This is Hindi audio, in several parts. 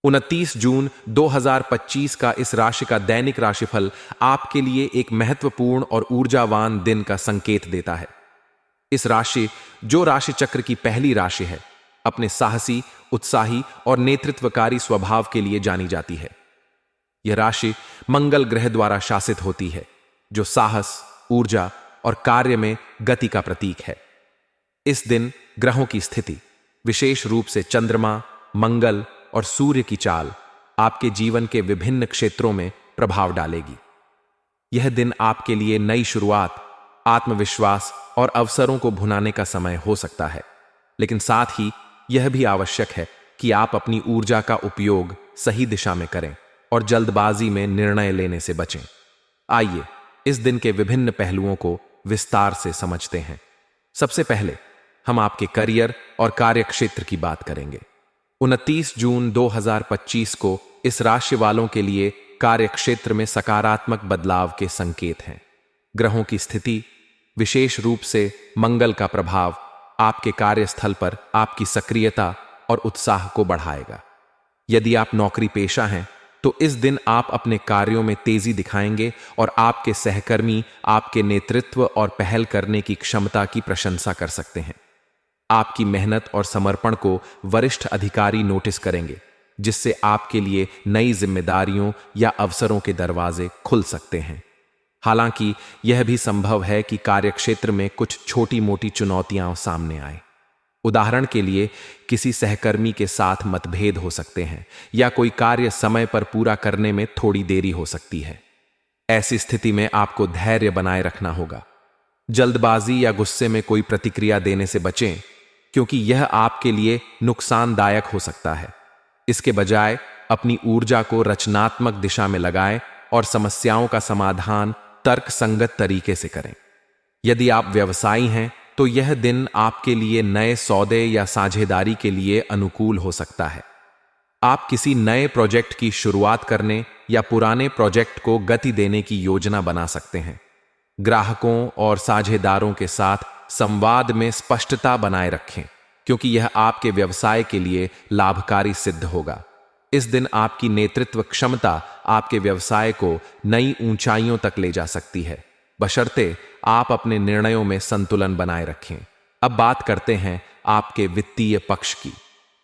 29 जून 2025 का इस राशि का दैनिक राशिफल आपके लिए एक महत्वपूर्ण और ऊर्जावान दिन का संकेत देता है। इस राशि, जो राशि चक्र की पहली राशि है, अपने साहसी, उत्साही और नेतृत्वकारी स्वभाव के लिए जानी जाती है। यह राशि मंगल ग्रह द्वारा शासित होती है, जो साहस, ऊर्जा और कार्य में गति का प्रतीक है। इस दिन ग्रहों की स्थिति, विशेष रूप से चंद्रमा, मंगल और सूर्य की चाल, आपके जीवन के विभिन्न क्षेत्रों में प्रभाव डालेगी। यह दिन आपके लिए नई शुरुआत, आत्मविश्वास और अवसरों को भुनाने का समय हो सकता है, लेकिन साथ ही यह भी आवश्यक है कि आप अपनी ऊर्जा का उपयोग सही दिशा में करें और जल्दबाजी में निर्णय लेने से बचें। आइए इस दिन के विभिन्न पहलुओं को विस्तार से समझते हैं। सबसे पहले हम आपके करियर और कार्यक्षेत्र की बात करेंगे। 29 जून 2025 को इस राशि वालों के लिए कार्यक्षेत्र में सकारात्मक बदलाव के संकेत हैं। ग्रहों की स्थिति, विशेष रूप से मंगल का प्रभाव, आपके कार्यस्थल पर आपकी सक्रियता और उत्साह को बढ़ाएगा। यदि आप नौकरी पेशा हैं, तो इस दिन आप अपने कार्यों में तेजी दिखाएंगे और आपके सहकर्मी आपके नेतृत्व और पहल करने की क्षमता की प्रशंसा कर सकते हैं। आपकी मेहनत और समर्पण को वरिष्ठ अधिकारी नोटिस करेंगे, जिससे आपके लिए नई जिम्मेदारियों या अवसरों के दरवाजे खुल सकते हैं। हालांकि यह भी संभव है कि कार्यक्षेत्र में कुछ छोटी मोटी चुनौतियां सामने आए। उदाहरण के लिए, किसी सहकर्मी के साथ मतभेद हो सकते हैं या कोई कार्य समय पर पूरा करने में थोड़ी देरी हो सकती है। ऐसी स्थिति में आपको धैर्य बनाए रखना होगा। जल्दबाजी या गुस्से में कोई प्रतिक्रिया देने से बचें, क्योंकि यह आपके लिए नुकसानदायक हो सकता है। इसके बजाय अपनी ऊर्जा को रचनात्मक दिशा में लगाएं और समस्याओं का समाधान तर्कसंगत तरीके से करें। यदि आप व्यवसायी हैं, तो यह दिन आपके लिए नए सौदे या साझेदारी के लिए अनुकूल हो सकता है। आप किसी नए प्रोजेक्ट की शुरुआत करने या पुराने प्रोजेक्ट को गति देने की योजना बना सकते हैं। ग्राहकों और साझेदारों के साथ संवाद में स्पष्टता बनाए रखें, क्योंकि यह आपके व्यवसाय के लिए लाभकारी सिद्ध होगा। इस दिन आपकी नेतृत्व क्षमता आपके व्यवसाय को नई ऊंचाइयों तक ले जा सकती है, बशर्ते आप अपने निर्णयों में संतुलन बनाए रखें। अब बात करते हैं आपके वित्तीय पक्ष की।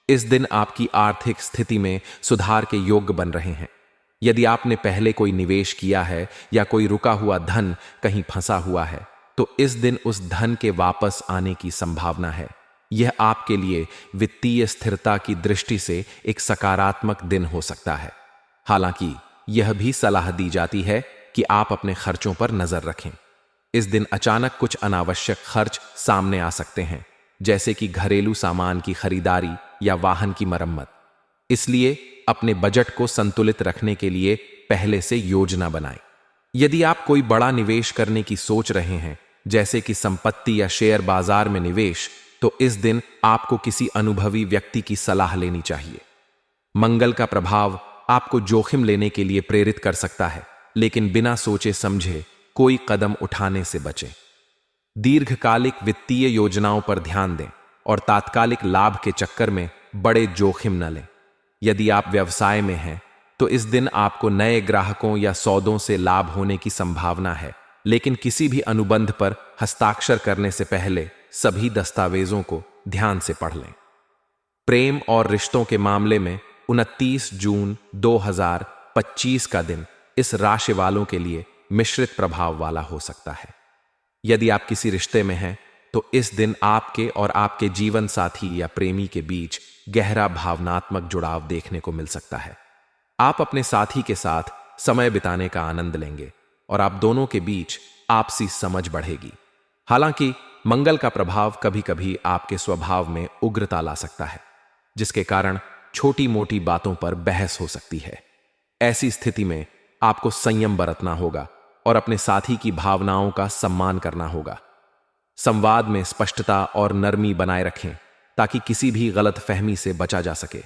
इस दिन आपकी आर्थिक स्थिति में सुधार के योग्य बन रहे हैं। यदि आपने पहले कोई निवेश किया है या कोई रुका हुआ धन कहीं फंसा हुआ है, तो इस दिन उस धन के वापस आने की संभावना है। यह आपके लिए वित्तीय स्थिरता की दृष्टि से एक सकारात्मक दिन हो सकता है। हालांकि यह भी सलाह दी जाती है कि आप अपने खर्चों पर नजर रखें। इस दिन अचानक कुछ अनावश्यक खर्च सामने आ सकते हैं, जैसे कि घरेलू सामान की खरीदारी या वाहन की मरम्मत। इसलिए अपने बजट को संतुलित रखने के लिए पहले से योजना बनाएं। यदि आप कोई बड़ा निवेश करने की सोच रहे हैं, जैसे कि संपत्ति या शेयर बाजार में निवेश, तो इस दिन आपको किसी अनुभवी व्यक्ति की सलाह लेनी चाहिए। मंगल का प्रभाव आपको जोखिम लेने के लिए प्रेरित कर सकता है, लेकिन बिना सोचे समझे कोई कदम उठाने से बचें। दीर्घकालिक वित्तीय योजनाओं पर ध्यान दें और तात्कालिक लाभ के चक्कर में बड़े जोखिम न लें। यदि आप व्यवसाय में हैं, तो इस दिन आपको नए ग्राहकों या सौदों से लाभ होने की संभावना है, लेकिन किसी भी अनुबंध पर हस्ताक्षर करने से पहले सभी दस्तावेजों को ध्यान से पढ़ लें। प्रेम और रिश्तों के मामले में 29 जून 2025 का दिन इस राशि वालों के लिए मिश्रित प्रभाव वाला हो सकता है। यदि आप किसी रिश्ते में हैं, तो इस दिन आपके और आपके जीवन साथी या प्रेमी के बीच गहरा भावनात्मक जुड़ाव देखने को मिल सकता है। आप अपने साथी के साथ समय बिताने का आनंद लेंगे और आप दोनों के बीच आपसी समझ बढ़ेगी। हालांकि मंगल का प्रभाव कभी कभी आपके स्वभाव में उग्रता ला सकता है, जिसके कारण छोटी मोटी बातों पर बहस हो सकती है। ऐसी स्थिति में आपको संयम बरतना होगा और अपने साथी की भावनाओं का सम्मान करना होगा। संवाद में स्पष्टता और नरमी बनाए रखें, ताकि किसी भी गलतफहमी से बचा जा सके।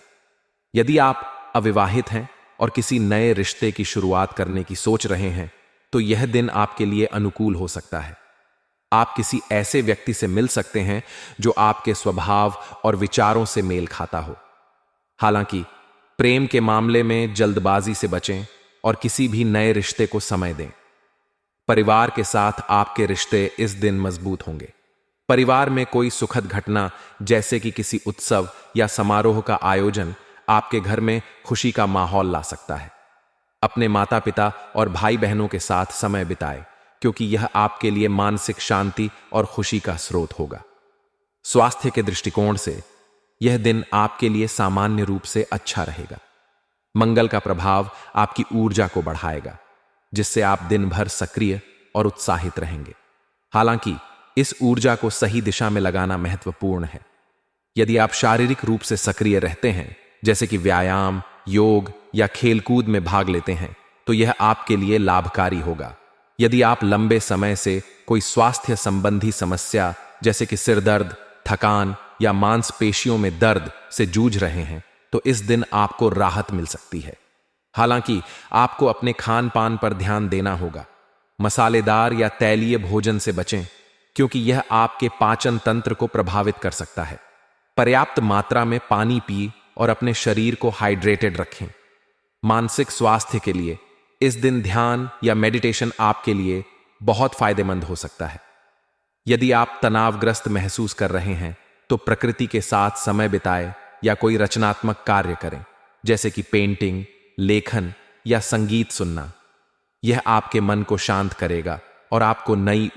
यदि आप अविवाहित हैं और किसी नए रिश्ते की शुरुआत करने की सोच रहे हैं, तो यह दिन आपके लिए अनुकूल हो सकता है। आप किसी ऐसे व्यक्ति से मिल सकते हैं जो आपके स्वभाव और विचारों से मेल खाता हो। हालांकि प्रेम के मामले में जल्दबाजी से बचें और किसी भी नए रिश्ते को समय दें। परिवार के साथ आपके रिश्ते इस दिन मजबूत होंगे। परिवार में कोई सुखद घटना जैसे कि किसी उत्सव या समारोह का आयोजन आपके घर में खुशी का माहौल ला सकता है। अपने माता पिता और भाई बहनों के साथ समय बिताएं, क्योंकि यह आपके लिए मानसिक शांति और खुशी का स्रोत होगा। स्वास्थ्य के दृष्टिकोण से यह दिन आपके लिए सामान्य रूप से अच्छा रहेगा। मंगल का प्रभाव आपकी ऊर्जा को बढ़ाएगा, जिससे आप दिन भर सक्रिय और उत्साहित रहेंगे। हालांकि इस ऊर्जा को सही दिशा में लगाना महत्वपूर्ण है। यदि आप शारीरिक रूप से सक्रिय रहते हैं, जैसे कि व्यायाम, योग या खेलकूद में भाग लेते हैं, तो यह आपके लिए लाभकारी होगा। यदि आप लंबे समय से कोई स्वास्थ्य संबंधी समस्या जैसे कि सिर दर्द, थकान या मांसपेशियों में दर्द से जूझ रहे हैं, तो इस दिन आपको राहत मिल सकती है। हालांकि आपको अपने खान पान पर ध्यान देना होगा। मसालेदार या तैलीय भोजन से बचें, क्योंकि यह आपके पाचन तंत्र को प्रभावित कर सकता है। पर्याप्त मात्रा में पानी पिए और अपने शरीर को हाइड्रेटेड रखें। मानसिक स्वास्थ्य के लिए इस दिन ध्यान या मेडिटेशन आपके लिए बहुत फायदेमंद हो सकता है। यदि आप तनावग्रस्त महसूस कर रहे हैं, तो प्रकृति के साथ समय बिताएं या कोई रचनात्मक कार्य करें, जैसे कि पेंटिंग, लेखन या संगीत सुनना। यह आपके मन को शांत करेगा और आपको नई